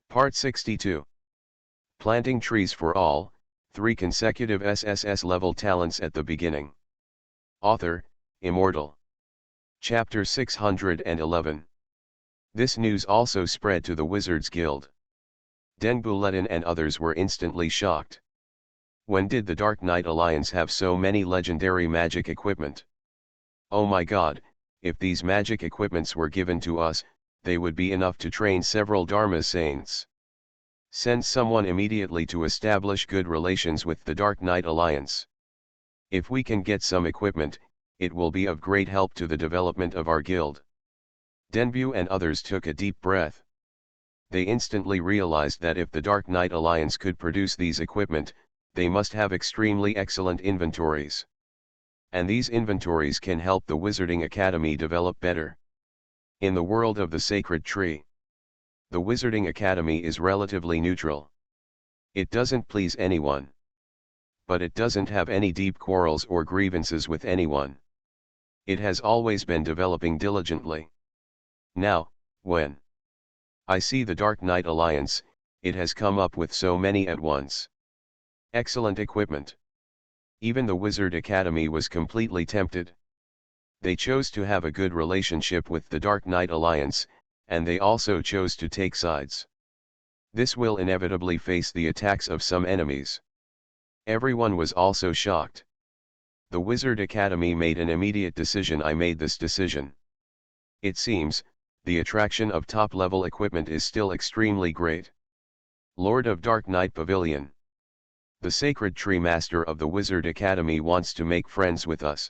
Part 62. Planting trees for all, 3 consecutive SSS-level talents at the beginning. Author, Immortal. Chapter 611. This news also spread to the Wizards Guild. Denbuletin and others were instantly shocked. When did the Dark Knight Alliance have so many legendary magic equipment? Oh my god, if these magic equipments were given to us, they would be enough to train several Dharma saints. Send someone immediately to establish good relations with the Dark Knight Alliance. If we can get some equipment, it will be of great help to the development of our guild. Denbu and others took a deep breath. They instantly realized that if the Dark Knight Alliance could produce these equipment, they must have extremely excellent inventories. And these inventories can help the Wizarding Academy develop better. In the world of the Sacred Tree, the Wizarding Academy is relatively neutral. It doesn't please anyone. But it doesn't have any deep quarrels or grievances with anyone. It has always been developing diligently. Now, when I see the Dark Knight Alliance, it has come up with so many at once. Excellent equipment. Even the Wizard Academy was completely tempted. They chose to have a good relationship with the Dark Knight Alliance, and they also chose to take sides. This will inevitably face the attacks of some enemies. Everyone was also shocked. The Wizard Academy made an immediate decision. I made this decision. It seems, the attraction of top-level equipment is still extremely great. Lord of Dark Knight Pavilion. The Sacred Tree Master of the Wizard Academy wants to make friends with us.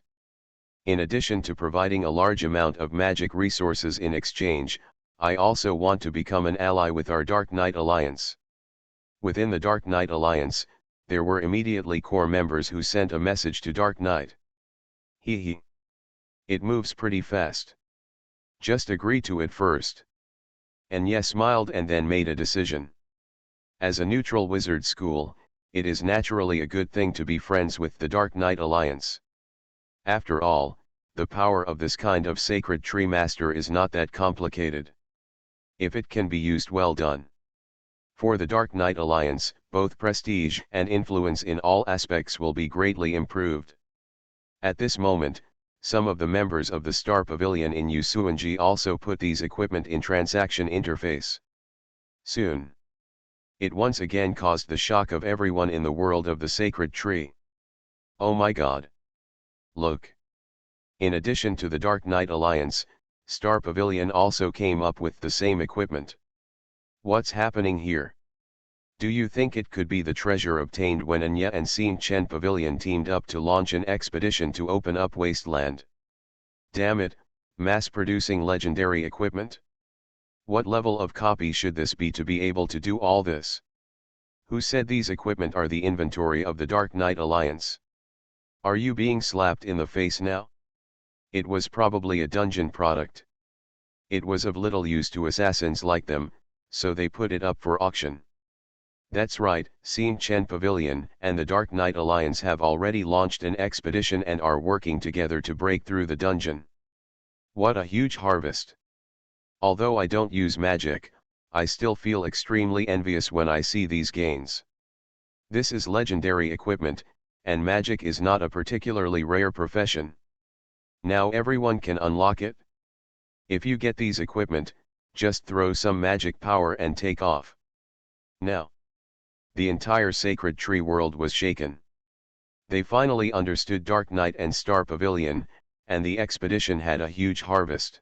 In addition to providing a large amount of magic resources in exchange, I also want to become an ally with our Dark Knight Alliance. Within the Dark Knight Alliance, there were immediately core members who sent a message to Dark Knight. Hee. It moves pretty fast. Just agree to it first. Anya smiled and then made a decision. As a neutral wizard school, it is naturally a good thing to be friends with the Dark Knight Alliance. After all, the power of this kind of Sacred Tree Master is not that complicated. If it can be used well done. For the Dark Knight Alliance, both prestige and influence in all aspects will be greatly improved. At this moment, some of the members of the Star Pavilion in Yusuanji also put these equipment in transaction interface. Soon. It once again caused the shock of everyone in the world of the Sacred Tree. Oh my god. Look. In addition to the Dark Knight Alliance, Star Pavilion also came up with the same equipment. What's happening here? Do you think it could be the treasure obtained when Anya and Seem Chen Pavilion teamed up to launch an expedition to open up Wasteland? Damn it, mass-producing legendary equipment? What level of copy should this be to be able to do all this? Who said these equipment are the inventory of the Dark Knight Alliance? Are you being slapped in the face now? It was probably a dungeon product. It was of little use to assassins like them, so they put it up for auction. That's right, Seem Chen Pavilion and the Dark Knight Alliance have already launched an expedition and are working together to break through the dungeon. What a huge harvest! Although I don't use magic, I still feel extremely envious when I see these gains. This is legendary equipment, and magic is not a particularly rare profession. Now everyone can unlock it. If you get these equipment, just throw some magic power and take off. Now. The entire Sacred Tree world was shaken. They finally understood Dark Knight and Star Pavilion, and the expedition had a huge harvest.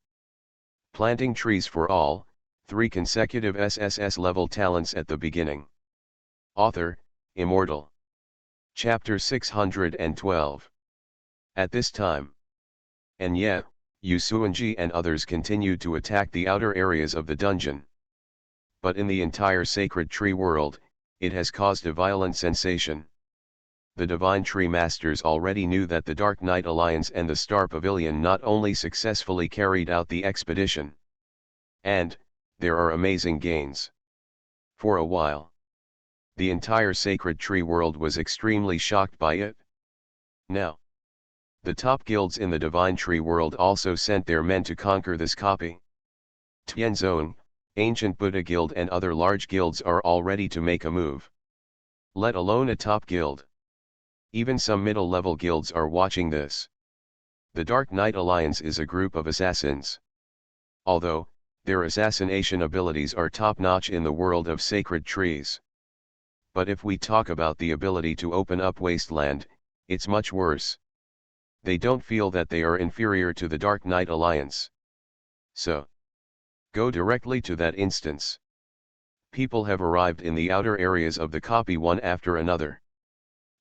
Planting trees for all, 3 consecutive SSS-level talents at the beginning. Author, Immortal. Chapter 612. At this time. And yet, Yusuanji and others continued to attack the outer areas of the dungeon. But in the entire Sacred Tree world, it has caused a violent sensation. The Divine Tree Masters already knew that the Dark Knight Alliance and the Star Pavilion not only successfully carried out the expedition. And, there are amazing gains. For a while. The entire Sacred Tree world was extremely shocked by it. Now. The top guilds in the Divine Tree world also sent their men to conquer this copy. Tianzong, Ancient Buddha Guild and other large guilds are all ready to make a move. Let alone a top guild. Even some middle-level guilds are watching this. The Dark Knight Alliance is a group of assassins. Although, their assassination abilities are top-notch in the world of sacred trees. But if we talk about the ability to open up wasteland, it's much worse. They don't feel that they are inferior to the Dark Knight Alliance. So, go directly to that instance. People have arrived in the outer areas of the copy one after another.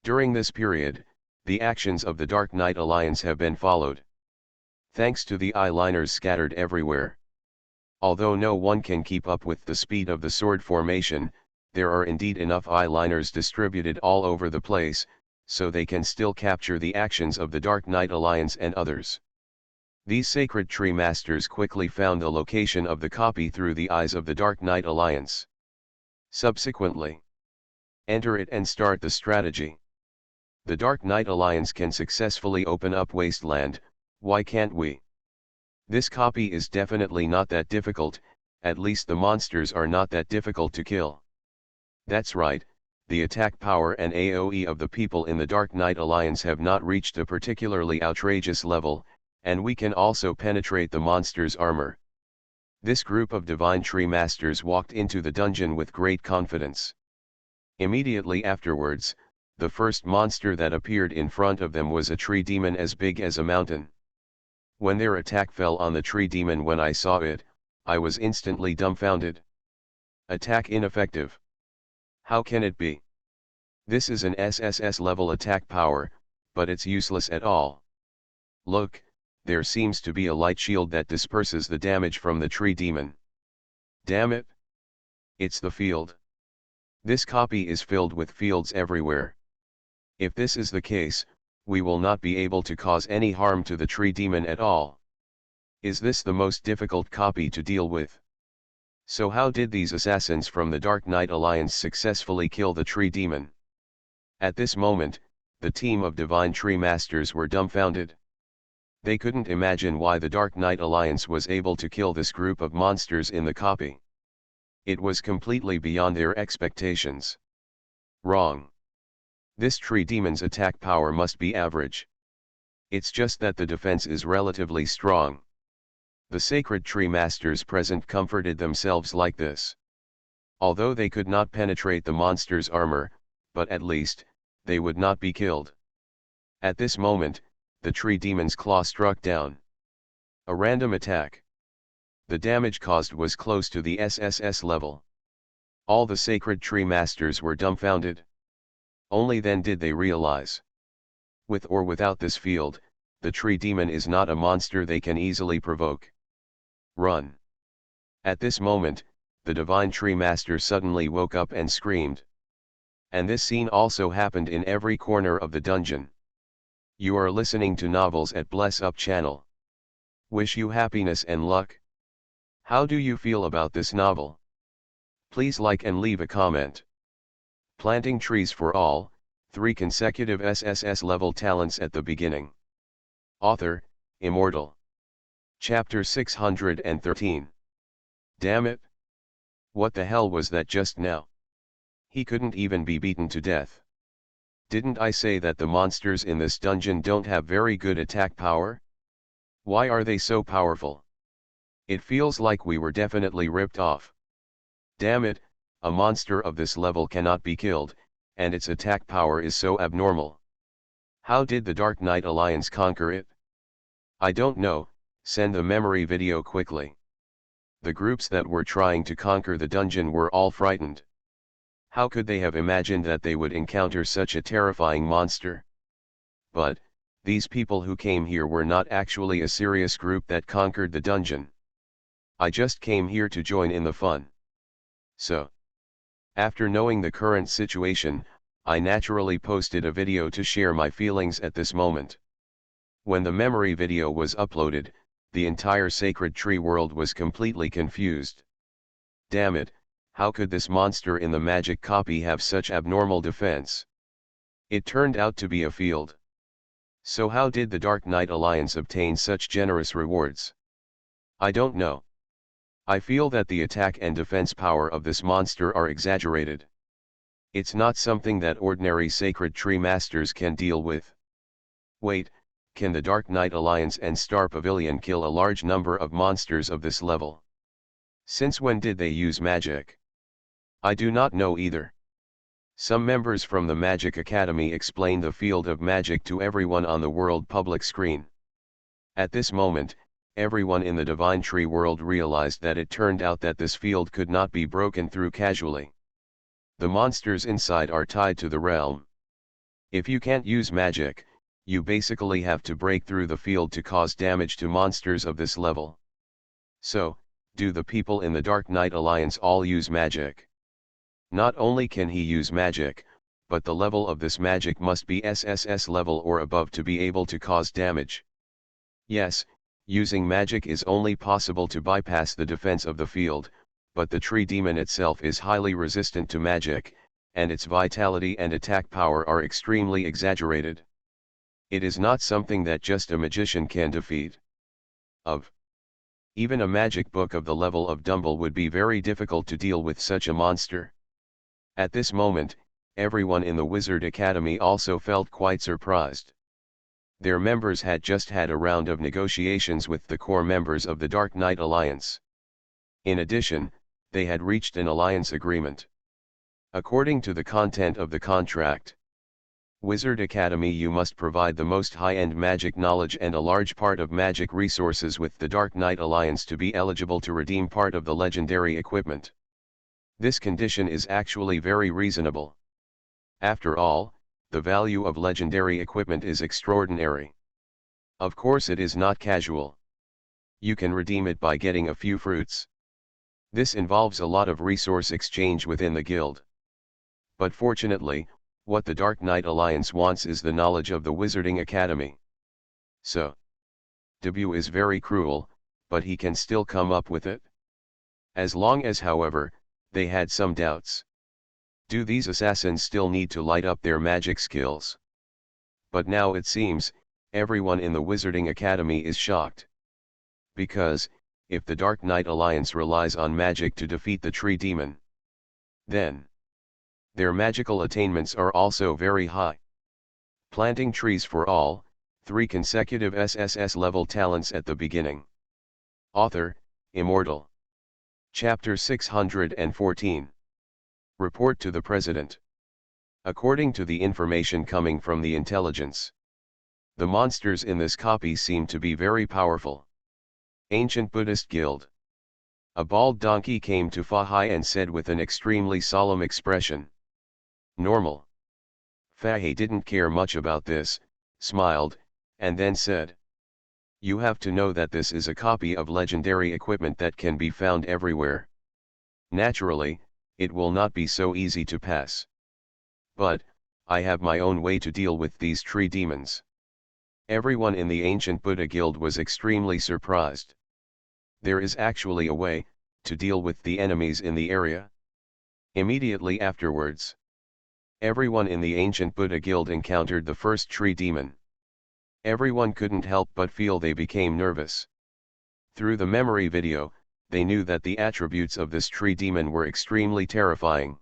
During this period, the actions of the Dark Knight Alliance have been followed. Thanks to the eyeliners scattered everywhere. Although no one can keep up with the speed of the sword formation, there are indeed enough eyeliners distributed all over the place, so they can still capture the actions of the Dark Knight Alliance and others. These sacred tree masters quickly found the location of the copy through the eyes of the Dark Knight Alliance. Subsequently, enter it and start the strategy. The Dark Knight Alliance can successfully open up wasteland, why can't we? This copy is definitely not that difficult, at least the monsters are not that difficult to kill. That's right, the attack power and AoE of the people in the Dark Knight Alliance have not reached a particularly outrageous level, and we can also penetrate the monster's armor. This group of Divine Tree Masters walked into the dungeon with great confidence. Immediately afterwards, the first monster that appeared in front of them was a tree demon as big as a mountain. When their attack fell on the tree demon, when I saw it, I was instantly dumbfounded. Attack ineffective. How can it be? This is an SSS level attack power, but it's useless at all. Look, there seems to be a light shield that disperses the damage from the tree demon. Damn it! It's the field. This copy is filled with fields everywhere. If this is the case, we will not be able to cause any harm to the tree demon at all. Is this the most difficult copy to deal with? So how did these assassins from the Dark Knight Alliance successfully kill the tree demon? At this moment, the team of Divine Tree Masters were dumbfounded. They couldn't imagine why the Dark Knight Alliance was able to kill this group of monsters in the copy. It was completely beyond their expectations. Wrong. This tree demon's attack power must be average. It's just that the defense is relatively strong. The sacred tree masters present comforted themselves like this. Although they could not penetrate the monster's armor, but at least, they would not be killed. At this moment, the tree demon's claw struck down. A random attack. The damage caused was close to the SSS level. All the sacred tree masters were dumbfounded. Only then did they realize. With or without this field, the tree demon is not a monster they can easily provoke. Run. At this moment, the Divine Tree Master suddenly woke up and screamed. And this scene also happened in every corner of the dungeon. You are listening to Novels at Bless Up channel. Wish you happiness and luck. How do you feel about this novel? Please like and leave a comment. Planting trees for all, 3 consecutive SSS level talents at the beginning. Author, Immortal. Chapter 613. Damn it! What the hell was that just now? He couldn't even be beaten to death. Didn't I say that the monsters in this dungeon don't have very good attack power? Why are they so powerful? It feels like we were definitely ripped off. Damn it! A monster of this level cannot be killed, and its attack power is so abnormal. How did the Dark Knight Alliance conquer it? I don't know, send the memory video quickly. The groups that were trying to conquer the dungeon were all frightened. How could they have imagined that they would encounter such a terrifying monster? But, these people who came here were not actually a serious group that conquered the dungeon. I just came here to join in the fun. So, after knowing the current situation, I naturally posted a video to share my feelings at this moment. When the memory video was uploaded, the entire sacred tree world was completely confused. Damn it, how could this monster in the magic copy have such abnormal defense? It turned out to be a field. So how did the Dark Knight Alliance obtain such generous rewards? I don't know. I feel that the attack and defense power of this monster are exaggerated. It's not something that ordinary Sacred Tree Masters can deal with. Wait, can the Dark Knight Alliance and Star Pavilion kill a large number of monsters of this level? Since when did they use magic? I do not know either. Some members from the Magic Academy explain the field of magic to everyone on the world public screen. At this moment, everyone in the Divine Tree world realized that it turned out that this field could not be broken through casually. The monsters inside are tied to the realm. If you can't use magic, you basically have to break through the field to cause damage to monsters of this level. So, do the people in the Dark Knight Alliance all use magic? Not only can he use magic, but the level of this magic must be SSS level or above to be able to cause damage. Yes, using magic is only possible to bypass the defense of the field, but the tree demon itself is highly resistant to magic, and its vitality and attack power are extremely exaggerated. It is not something that just a magician can defeat. Even a magic book of the level of Dumble would be very difficult to deal with such a monster. At this moment, everyone in the Wizard Academy also felt quite surprised. Their members had just had a round of negotiations with the core members of the Dark Knight Alliance. In addition, they had reached an alliance agreement. According to the content of the contract, Wizard Academy, you must provide the most high-end magic knowledge and a large part of magic resources with the Dark Knight Alliance to be eligible to redeem part of the legendary equipment. This condition is actually very reasonable. After all, the value of legendary equipment is extraordinary. Of course, it is not casual. You can redeem it by getting a few fruits. This involves a lot of resource exchange within the guild. But fortunately, what the Dark Knight Alliance wants is the knowledge of the Wizarding Academy. So, Debu is very cruel, but he can still come up with it. As long as, however, they had some doubts. Do these assassins still need to light up their magic skills? But now it seems, everyone in the Wizarding Academy is shocked. Because, if the Dark Knight Alliance relies on magic to defeat the tree demon, then their magical attainments are also very high. Planting trees for all, 3 consecutive SSS-level talents at the beginning. Author, Immortal. Chapter 614. Report to the President. According to the information coming from the intelligence, the monsters in this copy seem to be very powerful. Ancient Buddhist Guild. A bald donkey came to Fahai and said with an extremely solemn expression, "Normal." Fahai didn't care much about this, smiled, and then said, "You have to know that this is a copy of legendary equipment that can be found everywhere. Naturally, it will not be so easy to pass. But, I have my own way to deal with these tree demons." Everyone in the Ancient Buddha Guild was extremely surprised. There is actually a way to deal with the enemies in the area. Immediately afterwards, everyone in the Ancient Buddha Guild encountered the first tree demon. Everyone couldn't help but feel they became nervous. Through the memory video, they knew that the attributes of this tree demon were extremely terrifying.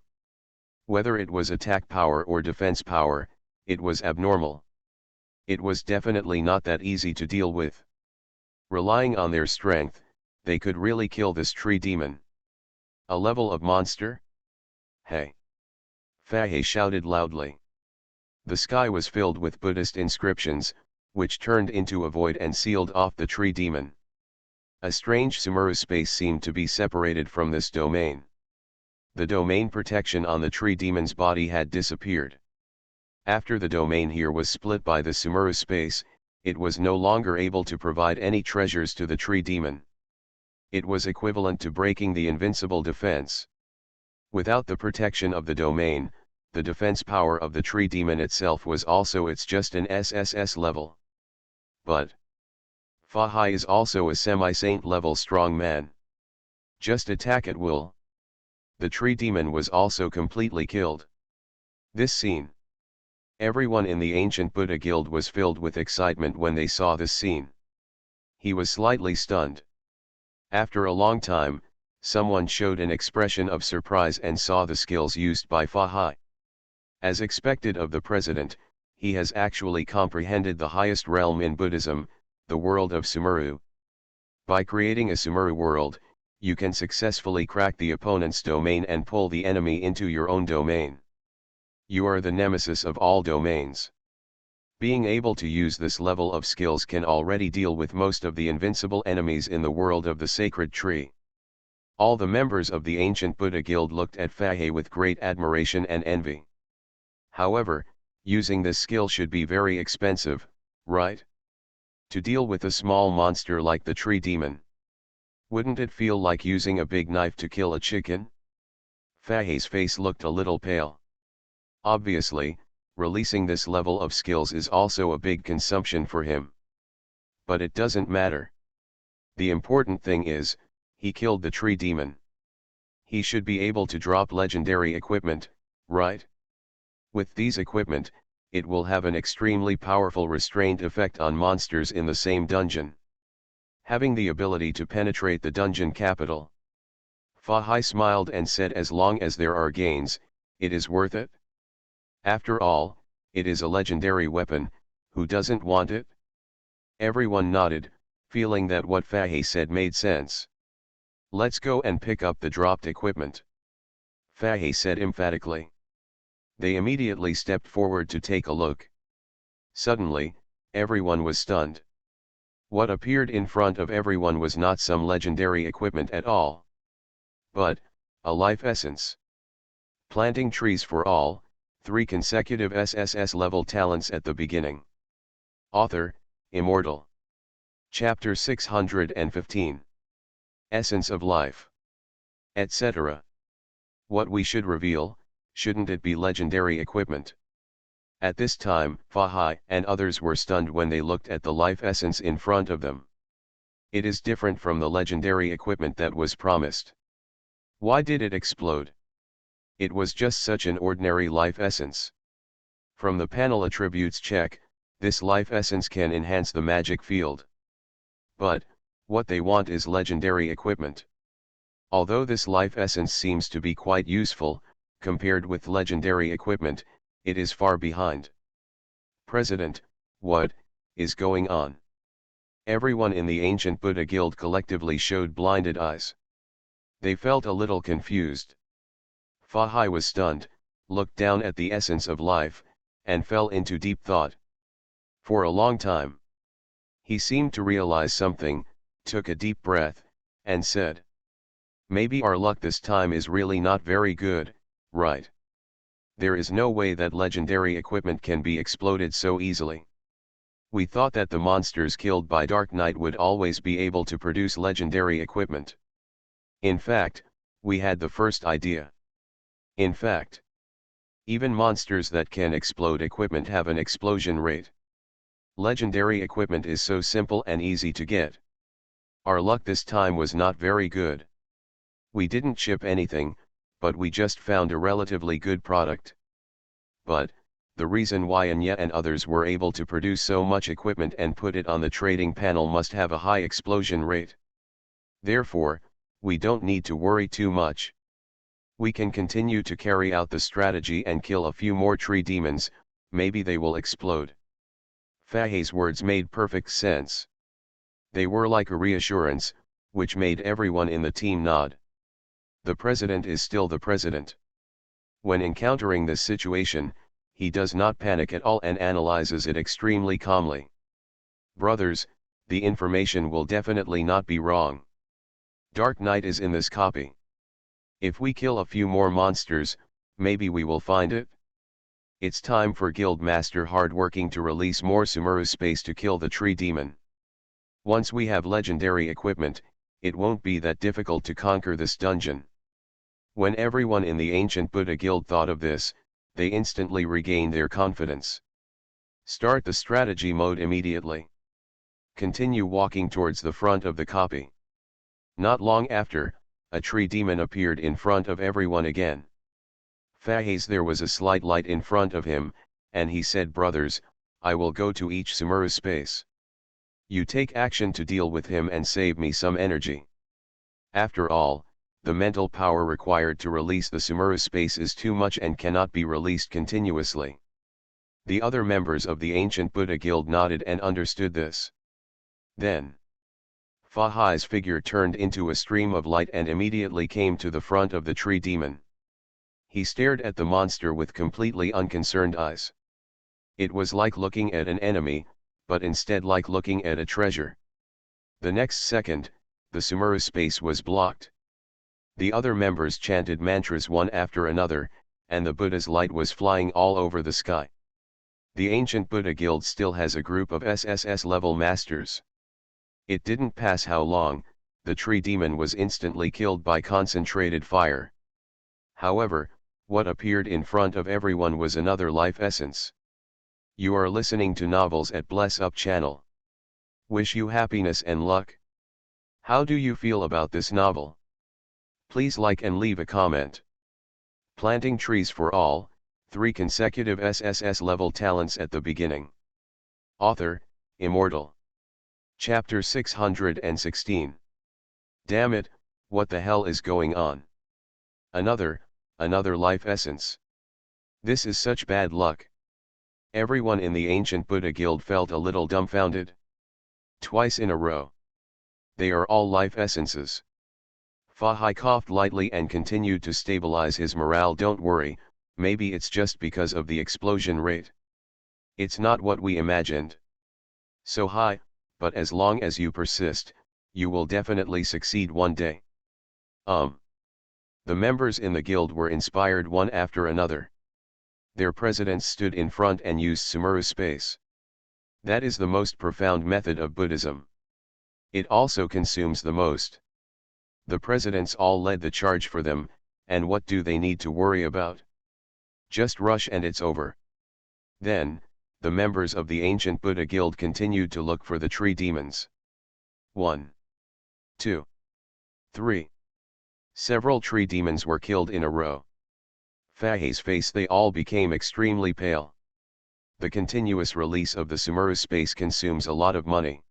Whether it was attack power or defense power, it was abnormal. It was definitely not that easy to deal with. Relying on their strength, they could really kill this tree demon. A level of monster? Hey! Fahey shouted loudly. The sky was filled with Buddhist inscriptions, which turned into a void and sealed off the tree demon. A strange Sumuru space seemed to be separated from this domain. The domain protection on the tree demon's body had disappeared. After the domain here was split by the Sumuru space, it was no longer able to provide any treasures to the tree demon. It was equivalent to breaking the invincible defense. Without the protection of the domain, the defense power of the tree demon itself was also just an SSS level. But Fahai is also a semi-saint level strong man. Just attack at will. The tree demon was also completely killed. This scene. Everyone in the Ancient Buddha Guild was filled with excitement when they saw this scene. He was slightly stunned. After a long time, Someone showed an expression of surprise and saw the skills used by Fa. As expected of the president, he has actually comprehended the highest realm in Buddhism, the world of Sumeru. By creating a Sumeru world, you can successfully crack the opponent's domain and pull the enemy into your own domain. You are the nemesis of all domains. Being able to use this level of skills can already deal with most of the invincible enemies in the world of the sacred tree. All the members of the ancient Buddha guild looked at Fa with great admiration and envy. However, using this skill should be very expensive, right? To deal with a small monster like the tree demon. Wouldn't it feel like using a big knife to kill a chicken? Fahe's face looked a little pale. Obviously, releasing this level of skills is also a big consumption for him. But it doesn't matter. The important thing is, he killed the tree demon. He should be able to drop legendary equipment, right? With these equipment, it will have an extremely powerful restraint effect on monsters in the same dungeon. Having the ability to penetrate the dungeon capital. Fa smiled and said, as long as there are gains, it is worth it. After all, it is a legendary weapon, who doesn't want it? Everyone nodded, feeling that what Fa said made sense. Let's go and pick up the dropped equipment. Fa said emphatically. They immediately stepped forward to take a look. Suddenly, everyone was stunned. What appeared in front of everyone was not some legendary equipment at all, but a life essence. Planting trees for all, 3 consecutive SSS-level talents at the beginning. Author, Immortal. Chapter 615. Essence of Life. Etc. What we should reveal, shouldn't it be legendary equipment? At this time, Fa and others were stunned when they looked at the life essence in front of them. It is different from the legendary equipment that was promised. Why did it explode? It was just such an ordinary life essence. From the panel attributes check, this life essence can enhance the magic field. But, what they want is legendary equipment. Although this life essence seems to be quite useful, compared with legendary equipment, it is far behind. President, what is going on? Everyone in the ancient Buddha guild collectively showed blinded eyes. They felt a little confused. Fa was stunned, looked down at the essence of life, and fell into deep thought. For a long time, he seemed to realize something, took a deep breath, and said, "Maybe our luck this time is really not very good, right? There is no way that legendary equipment can be exploded so easily. We thought that the monsters killed by Dark Knight would always be able to produce legendary equipment. In fact, we had the first idea. In fact, even monsters that can explode equipment have an explosion rate. Legendary equipment is so simple and easy to get. Our luck this time was not very good. We didn't ship anything, but we just found a relatively good product. But, the reason why Anya and others were able to produce so much equipment and put it on the trading panel must have a high explosion rate. Therefore, we don't need to worry too much. We can continue to carry out the strategy and kill a few more tree demons, maybe they will explode." Fahe's words made perfect sense. They were like a reassurance, which made everyone in the team nod. The president is still the president. When encountering this situation, he does not panic at all and analyzes it extremely calmly. Brothers, the information will definitely not be wrong. Dark Knight is in this copy. If we kill a few more monsters, maybe we will find it. It's time for Guild Master Hardworking to release more Sumeru space to kill the tree demon. Once we have legendary equipment, it won't be that difficult to conquer this dungeon. When everyone in the ancient Buddha guild thought of this, they instantly regained their confidence. Start the strategy mode immediately. Continue walking towards the front of the copy. Not long after, a tree demon appeared in front of everyone again. Fahes, there was a slight light in front of him, and he said, "Brothers, I will go to each Sumeru space. You take action to deal with him and save me some energy. After all, the mental power required to release the Sumera space is too much and cannot be released continuously. The other members of the ancient Buddha guild nodded and understood this. Then, Fa Hai's figure turned into a stream of light and immediately came to the front of the tree demon. He stared at the monster with completely unconcerned eyes. It was like looking at an enemy, but instead like looking at a treasure. The next second, the Sumera space was blocked. The other members chanted mantras one after another, and the Buddha's light was flying all over the sky. The ancient Buddha guild still has a group of SSS-level masters. It didn't pass how long, the tree demon was instantly killed by concentrated fire. However, what appeared in front of everyone was another life essence. You are listening to Novels at Bless Up channel. Wish you happiness and luck. How do you feel about this novel? Please like and leave a comment. Planting trees for all, 3 consecutive SSS-level talents at the beginning. Author, Immortal. Chapter 616. Damn it, what the hell is going on? Another life essence. This is such bad luck. Everyone in the ancient Buddha guild felt a little dumbfounded. Twice in a row. They are all life essences. Fa Hai coughed lightly and continued to stabilize his morale. Don't worry, maybe it's just because of the explosion rate. It's not what we imagined. So high, but as long as you persist, you will definitely succeed one day. The members in the guild were inspired one after another. Their presidents stood in front and used Sumera space. That is the most profound method of Buddhism. It also consumes the most. The presidents all led the charge for them, and what do they need to worry about? Just rush and it's over. Then, the members of the ancient Buddha guild continued to look for the tree demons. 1, 2, 3. Several tree demons were killed in a row. Fa Hai's face, they all became extremely pale. The continuous release of the Sumera space consumes a lot of money.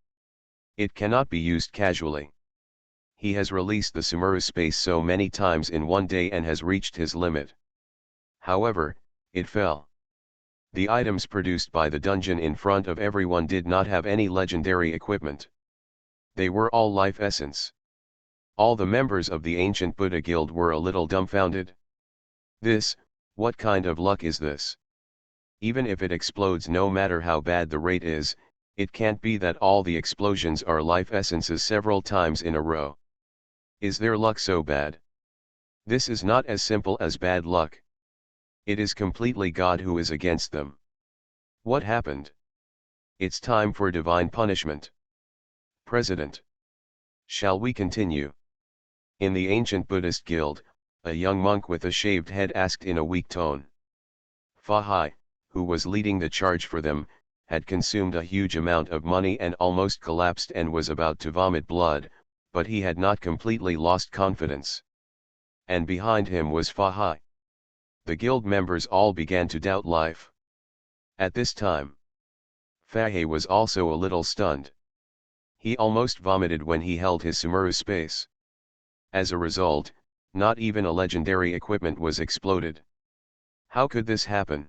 It cannot be used casually. He has released the Sumera space so many times in one day and has reached his limit. However, it fell. The items produced by the dungeon in front of everyone did not have any legendary equipment. They were all life essence. All the members of the ancient Buddha guild were a little dumbfounded. What kind of luck is this? Even if it explodes, no matter how bad the rate is, it can't be that all the explosions are life essences several times in a row. Is their luck so bad? This is not as simple as bad luck. It is completely God who is against them. What happened? It's time for divine punishment. President. Shall we continue? In the ancient Buddhist guild, a young monk with a shaved head asked in a weak tone. Fa Hai, who was leading the charge for them, had consumed a huge amount of money and almost collapsed and was about to vomit blood, but he had not completely lost confidence. And behind him was Fa Hai. The guild members all began to doubt life. At this time, Fa Hai was also a little stunned. He almost vomited when he held his Sumera space. As a result, not even a legendary equipment was exploded. How could this happen?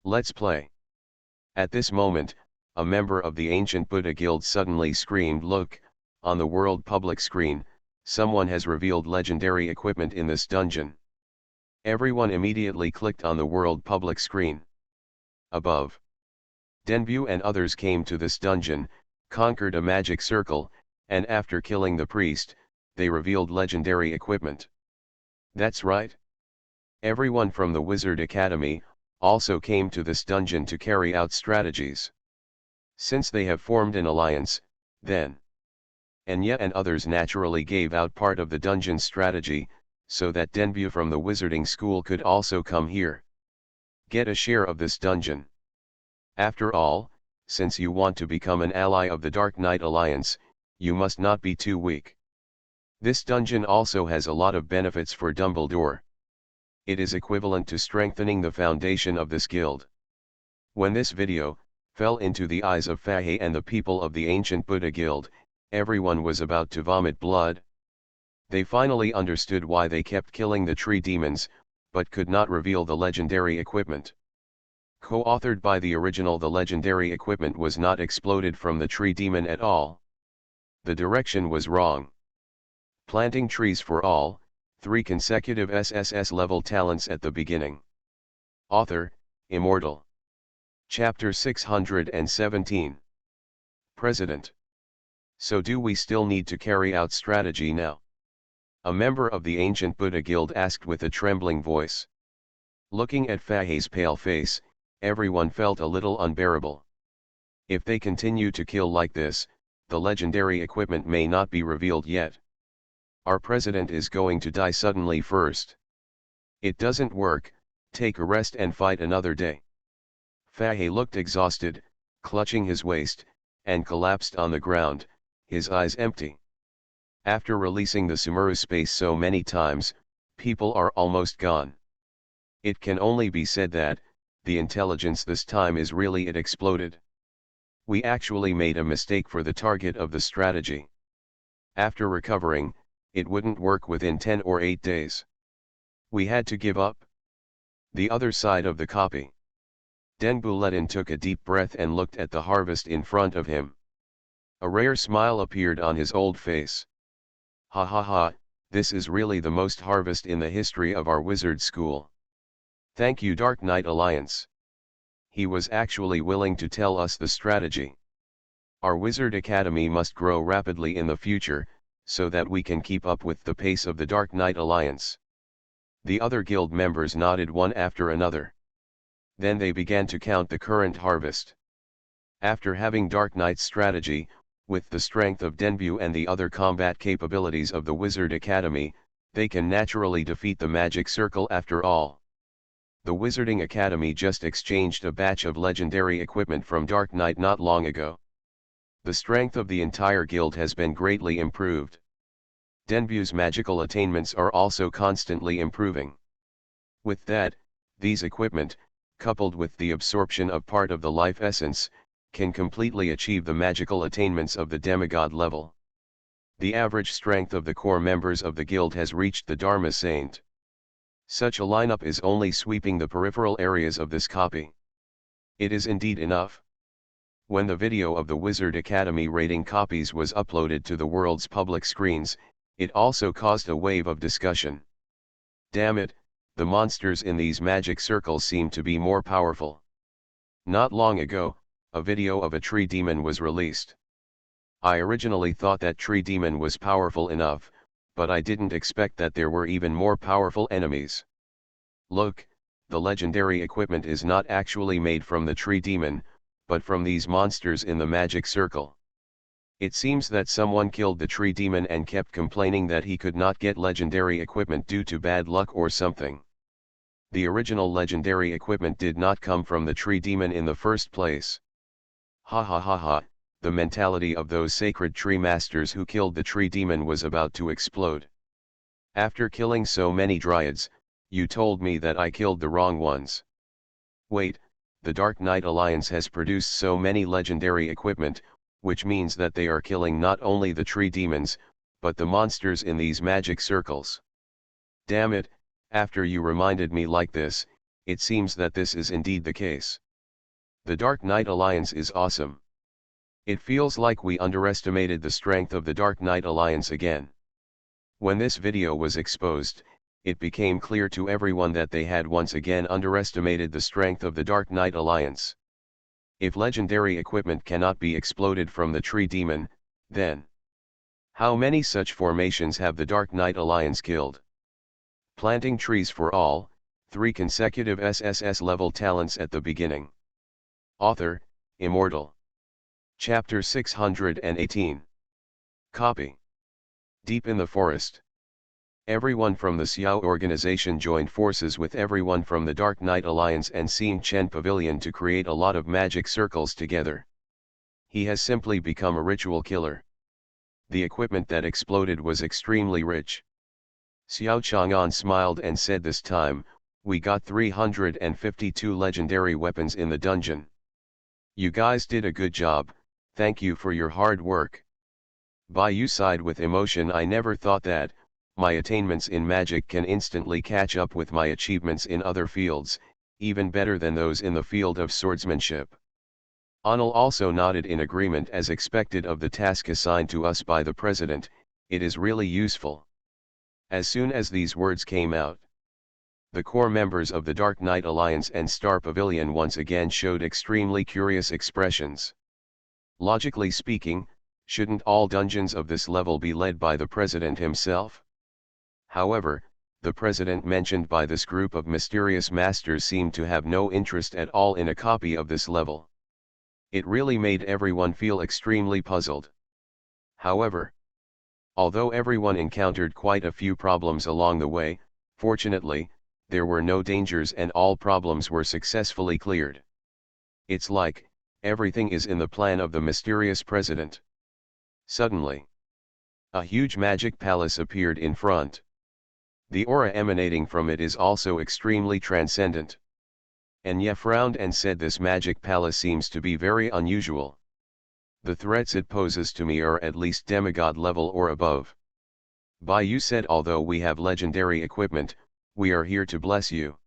Let's play. At this moment, a member of the ancient Buddha guild suddenly screamed, "Look, on the world public screen, someone has revealed legendary equipment in this dungeon." Everyone immediately clicked on the world public screen. Above, Denbu and others came to this dungeon, conquered a magic circle, and after killing the priest, they revealed legendary equipment. That's right. Everyone from the Wizard Academy also came to this dungeon to carry out strategies. Since they have formed an alliance, then Enya and others naturally gave out part of the dungeon's strategy, so that Denbu from the Wizarding School could also come here. Get a share of this dungeon. After all, since you want to become an ally of the Dark Knight Alliance, you must not be too weak. This dungeon also has a lot of benefits for Dumbledore. It is equivalent to strengthening the foundation of this guild. When this video fell into the eyes of Fa Hai and the people of the ancient Buddha guild, everyone was about to vomit blood. They finally understood why they kept killing the tree demons, but could not reveal the legendary equipment. Co-authored by the original, the legendary equipment was not exploded from the tree demon at all. The direction was wrong. Planting trees for all, 3 consecutive SSS-level talents at the beginning. Author, Immortal. Chapter 617. President. So do we still need to carry out strategy now? A member of the ancient Buddha guild asked with a trembling voice. Looking at Fahey's pale face, everyone felt a little unbearable. If they continue to kill like this, the legendary equipment may not be revealed yet. Our president is going to die suddenly first. It doesn't work, take a rest and fight another day. Fahey looked exhausted, clutching his waist, and collapsed on the ground, his eyes empty. After releasing the Sumeru space so many times, people are almost gone. It can only be said that, the intelligence this time is really it exploded. We actually made a mistake for the target of the strategy. After recovering, it wouldn't work within 10 or 8 days. We had to give up. The other side of the copy. Denbuledin took a deep breath and looked at the harvest in front of him. A rare smile appeared on his old face. Ha ha ha, this is really the most harvest in the history of our wizard school. Thank you, Dark Knight Alliance. He was actually willing to tell us the strategy. Our Wizard Academy must grow rapidly in the future, so that we can keep up with the pace of the Dark Knight Alliance. The other guild members nodded one after another. Then they began to count the current harvest. After having Dark Knight's strategy, with the strength of Denbu and the other combat capabilities of the Wizard Academy, they can naturally defeat the Magic Circle after all. The Wizarding Academy just exchanged a batch of legendary equipment from Dark Knight not long ago. The strength of the entire guild has been greatly improved. Denbu's magical attainments are also constantly improving. With that, these equipment, coupled with the absorption of part of the life essence, can completely achieve the magical attainments of the demigod level. The average strength of the core members of the guild has reached the Dharma Saint. Such a lineup is only sweeping the peripheral areas of this copy. It is indeed enough. When the video of the Wizard Academy rating copies was uploaded to the world's public screens, it also caused a wave of discussion. Damn it, the monsters in these magic circles seem to be more powerful. Not long ago, a video of a tree demon was released. I originally thought that tree demon was powerful enough, but I didn't expect that there were even more powerful enemies. Look, the legendary equipment is not actually made from the tree demon, but from these monsters in the magic circle. It seems that someone killed the tree demon and kept complaining that he could not get legendary equipment due to bad luck or something. The original legendary equipment did not come from the tree demon in the first place. Ha ha ha ha, the mentality of those sacred tree masters who killed the tree demon was about to explode. After killing so many dryads, you told me that I killed the wrong ones. Wait, the Dark Knight Alliance has produced so many legendary equipment, which means that they are killing not only the tree demons, but the monsters in these magic circles. Damn it, after you reminded me like this, it seems that this is indeed the case. The Dark Knight Alliance is awesome. It feels like we underestimated the strength of the Dark Knight Alliance again. When this video was exposed, it became clear to everyone that they had once again underestimated the strength of the Dark Knight Alliance. If legendary equipment cannot be exploded from the tree demon, then how many such formations have the Dark Knight Alliance killed? Planting trees for all, 3 consecutive SSS-level talents at the beginning. Author, Immortal. Chapter 618. Copy. Deep in the forest. Everyone from the Xiao organization joined forces with everyone from the Dark Knight Alliance and Xing Chen Pavilion to create a lot of magic circles together. He has simply become a ritual killer. The equipment that exploded was extremely rich. Xiao Chang'an smiled and said, this time, we got 352 legendary weapons in the dungeon. You guys did a good job, thank you for your hard work. Bai Yu sighed with emotion. I never thought that, my attainments in magic can instantly catch up with my achievements in other fields, even better than those in the field of swordsmanship. Anil also nodded in agreement as expected of the task assigned to us by the President. It is really useful. As soon as these words came out, the core members of the Dark Knight Alliance and Star Pavilion once again showed extremely curious expressions. Logically speaking, shouldn't all dungeons of this level be led by the President himself? However, the President mentioned by this group of mysterious masters seemed to have no interest at all in a copy of this level. It really made everyone feel extremely puzzled. However, although everyone encountered quite a few problems along the way, fortunately, there were no dangers and all problems were successfully cleared. It's like, everything is in the plan of the mysterious President. Suddenly, a huge magic palace appeared in front. The aura emanating from it is also extremely transcendent. Anya frowned and said, this magic palace seems to be very unusual. The threats it poses to me are at least demigod level or above. Bai said, although we have legendary equipment, we are here to bless you.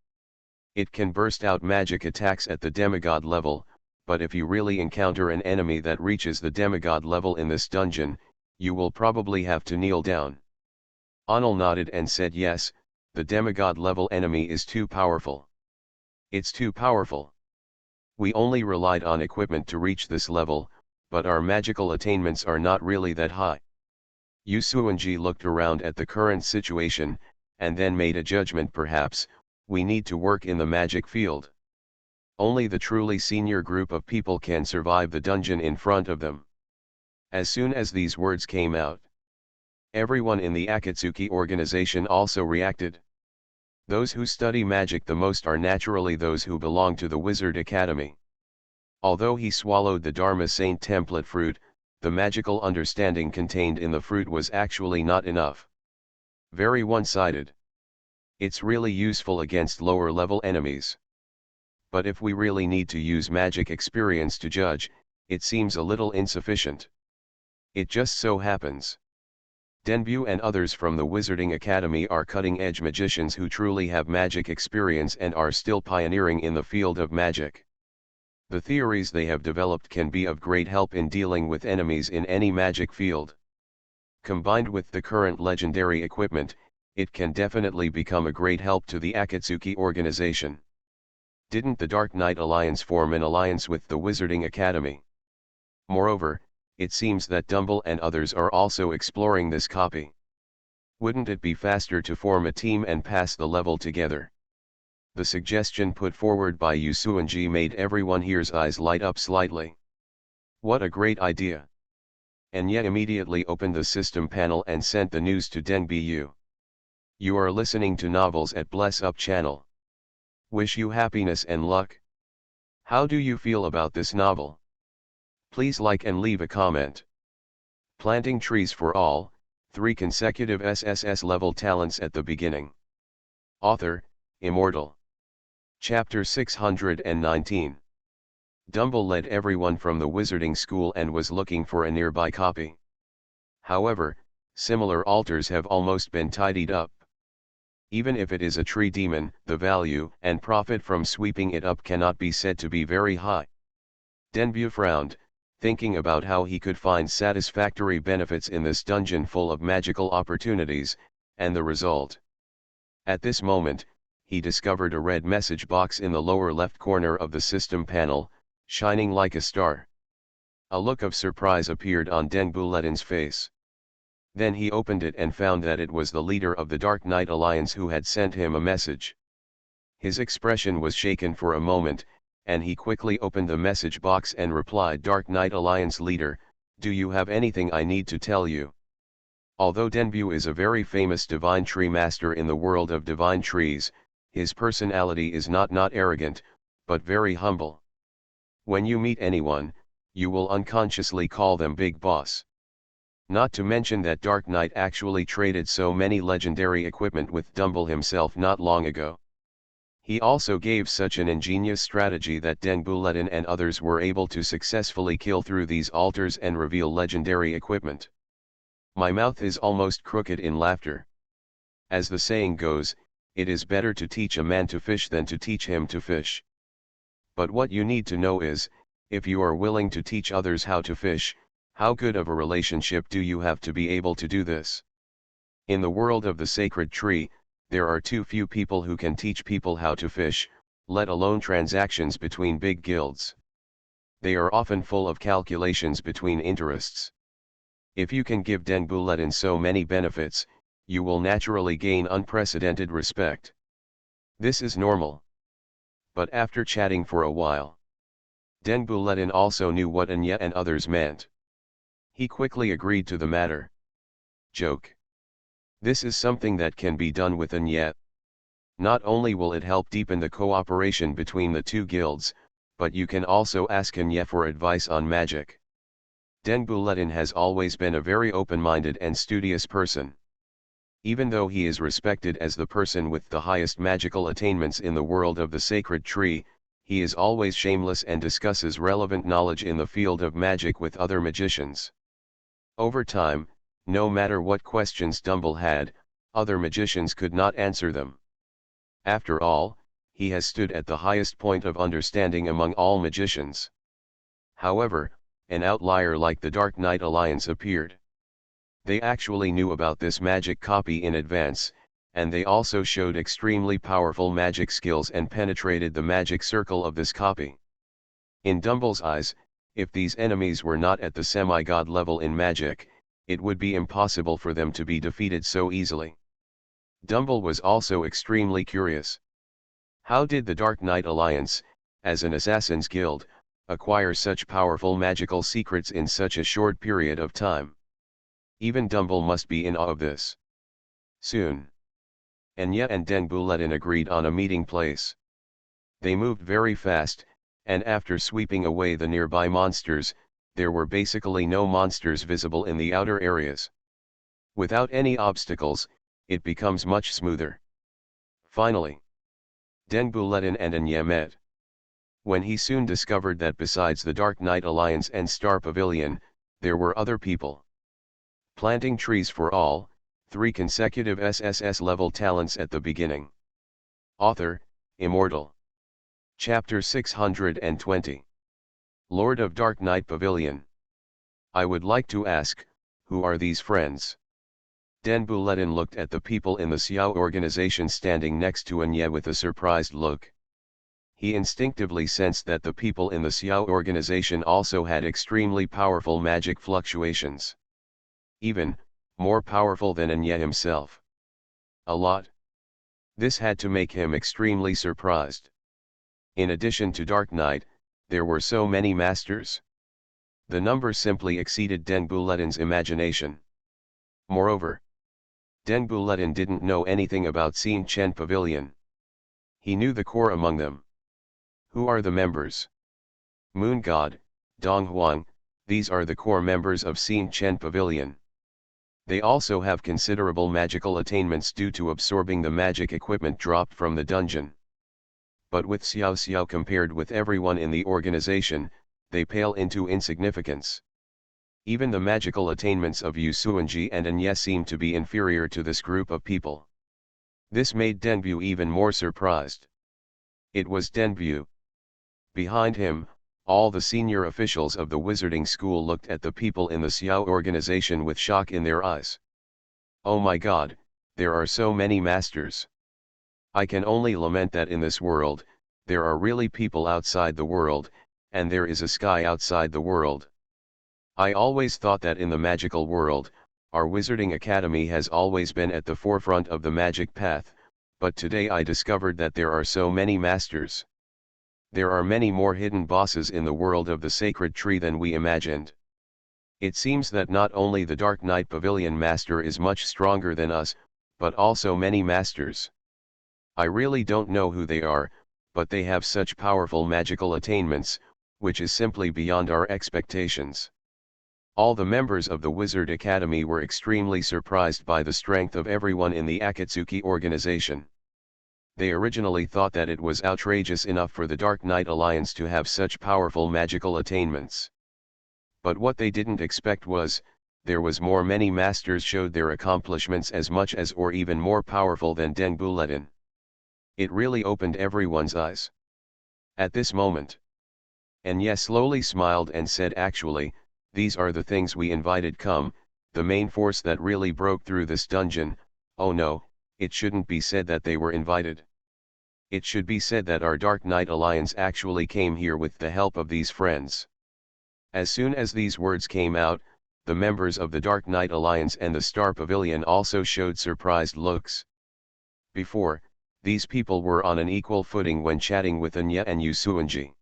It can burst out magic attacks at the demigod level, but if you really encounter an enemy that reaches the demigod level in this dungeon, you will probably have to kneel down. Anil nodded and said, yes, the demigod level enemy is too powerful. It's too powerful. We only relied on equipment to reach this level, but our magical attainments are not really that high. Yu Suanji looked around at the current situation, and then made a judgment. Perhaps, we need to work in the magic field. Only the truly senior group of people can survive the dungeon in front of them. As soon as these words came out, everyone in the Akatsuki organization also reacted. Those who study magic the most are naturally those who belong to the Wizard Academy. Although he swallowed the Dharma Saint template fruit, the magical understanding contained in the fruit was actually not enough. Very one-sided. It's really useful against lower-level enemies. But if we really need to use magic experience to judge, it seems a little insufficient. It just so happens Denbu and others from the Wizarding Academy are cutting-edge magicians who truly have magic experience and are still pioneering in the field of magic. The theories they have developed can be of great help in dealing with enemies in any magic field. Combined with the current legendary equipment, it can definitely become a great help to the Akatsuki organization. Didn't the Dark Knight Alliance form an alliance with the Wizarding Academy? Moreover, it seems that Dumble and others are also exploring this copy. Wouldn't it be faster to form a team and pass the level together? The suggestion put forward by Yu Suanji made everyone here's eyes light up slightly. What a great idea! Anya immediately opened the system panel and sent the news to Dengbu. You are listening to Novels at Bless Up channel. Wish you happiness and luck. How do you feel about this novel? Please like and leave a comment. Planting trees for all, 3 consecutive SSS-level talents at the beginning. Author, Immortal. Chapter 619. Dumble led everyone from the wizarding school and was looking for a nearby copy. However, similar altars have almost been tidied up. Even if it is a tree demon, the value and profit from sweeping it up cannot be said to be very high. Denbu frowned, thinking about how he could find satisfactory benefits in this dungeon full of magical opportunities, and the result. At this moment, he discovered a red message box in the lower left corner of the system panel, shining like a star. A look of surprise appeared on Dengbuletin's face. Then he opened it and found that it was the leader of the Dark Knight Alliance who had sent him a message. His expression was shaken for a moment, and he quickly opened the message box and replied, Dark Knight Alliance leader, do you have anything I need to tell you? Although Denbu is a very famous divine tree master in the world of divine trees, his personality is not arrogant, but very humble. When you meet anyone, you will unconsciously call them Big Boss. Not to mention that Dark Knight actually traded so many legendary equipment with Dumble himself not long ago. He also gave such an ingenious strategy that Dengbuletin and others were able to successfully kill through these altars and reveal legendary equipment. My mouth is almost crooked in laughter. As the saying goes, it is better to teach a man to fish than to teach him to fish. But what you need to know is, if you are willing to teach others how to fish, how good of a relationship do you have to be able to do this? In the world of the sacred tree, there are too few people who can teach people how to fish, let alone transactions between big guilds. They are often full of calculations between interests. If you can give Den Buletin so many benefits, you will naturally gain unprecedented respect. This is normal. But after chatting for a while, Den Buletin also knew what Anya and others meant. He quickly agreed to the matter. Joke. This is something that can be done with Anya. Not only will it help deepen the cooperation between the two guilds, but you can also ask Anya for advice on magic. Den Buletin has always been a very open-minded and studious person. Even though he is respected as the person with the highest magical attainments in the world of the sacred tree, he is always shameless and discusses relevant knowledge in the field of magic with other magicians. Over time, no matter what questions Dumble had, other magicians could not answer them. After all, he has stood at the highest point of understanding among all magicians. However, an outlier like the Dark Knight Alliance appeared. They actually knew about this magic copy in advance, and they also showed extremely powerful magic skills and penetrated the magic circle of this copy. In Dumble's eyes, if these enemies were not at the semi-god level in magic, it would be impossible for them to be defeated so easily. Dumble was also extremely curious. How did the Dark Knight Alliance, as an assassin's guild, acquire such powerful magical secrets in such a short period of time? Even Dumble must be in awe of this. Soon, Anya and Den Buletin agreed on a meeting place. They moved very fast, and after sweeping away the nearby monsters, there were basically no monsters visible in the outer areas. Without any obstacles, it becomes much smoother. Finally, Den Buletin and Anya met. When he soon discovered that besides the Dark Knight Alliance and Star Pavilion, there were other people. Planting trees for all, 3 consecutive SSS-level talents at the beginning. Author, Immortal. Chapter 620. Lord of Dark Knight Pavilion. I would like to ask, who are these friends? Den Buletin looked at the people in the Xiao organization standing next to Anya with a surprised look. He instinctively sensed that the people in the Xiao organization also had extremely powerful magic fluctuations. Even, more powerful than Anya himself. A lot. This had to make him extremely surprised. In addition to Dark Knight, there were so many masters. The number simply exceeded Den Buletin's imagination. Moreover, Den Buletin didn't know anything about Xin Chen Pavilion. He knew the core among them. Who are the members? Moon God, Dong Huang, these are the core members of Xin Chen Pavilion. They also have considerable magical attainments due to absorbing the magic equipment dropped from the dungeon. But with Xiao Xiao compared with everyone in the organization, they pale into insignificance. Even the magical attainments of Yu Suanji and Anya seem to be inferior to this group of people. This made Denbu even more surprised. It was Denbu. Behind him, all the senior officials of the wizarding school looked at the people in the Xiao organization with shock in their eyes. Oh my god, there are so many masters. I can only lament that in this world, there are really people outside the world, and there is a sky outside the world. I always thought that in the magical world, our Wizarding Academy has always been at the forefront of the magic path, but today I discovered that there are so many masters. There are many more hidden bosses in the world of the sacred tree than we imagined. It seems that not only the Dark Knight Pavilion Master is much stronger than us, but also many masters. I really don't know who they are, but they have such powerful magical attainments, which is simply beyond our expectations. All the members of the Wizard Academy were extremely surprised by the strength of everyone in the Akatsuki organization. They originally thought that it was outrageous enough for the Dark Knight Alliance to have such powerful magical attainments. But what they didn't expect was, there was more many masters showed their accomplishments as much as or even more powerful than Den Bulletin. It really opened everyone's eyes. At this moment, Enya slowly smiled and said, actually, these are the things we invited come, the main force that really broke through this dungeon. Oh no, it shouldn't be said that they were invited. It should be said that our Dark Knight Alliance actually came here with the help of these friends. As soon as these words came out, the members of the Dark Knight Alliance and the Star Pavilion also showed surprised looks. Before, these people were on an equal footing when chatting with Enya and Yusuanji.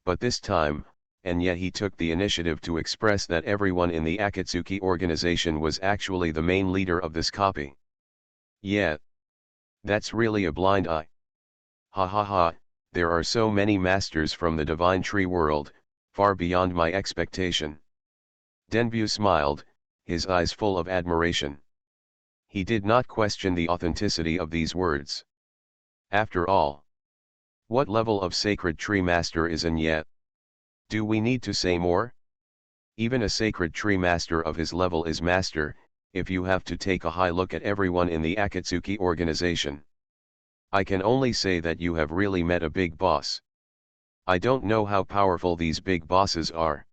But this time, Enya he took the initiative to express that everyone in the Akatsuki organization was actually the main leader of this copy. Yeah. That's really a blind eye. Ha ha ha, there are so many masters from the Divine Tree world, far beyond my expectation. Denbu smiled, his eyes full of admiration. He did not question the authenticity of these words. After all, what level of Sacred Tree Master is Enya? Do we need to say more? Even a Sacred Tree Master of his level is Master, if you have to take a high look at everyone in the Akatsuki organization. I can only say that you have really met a big boss. I don't know how powerful these big bosses are.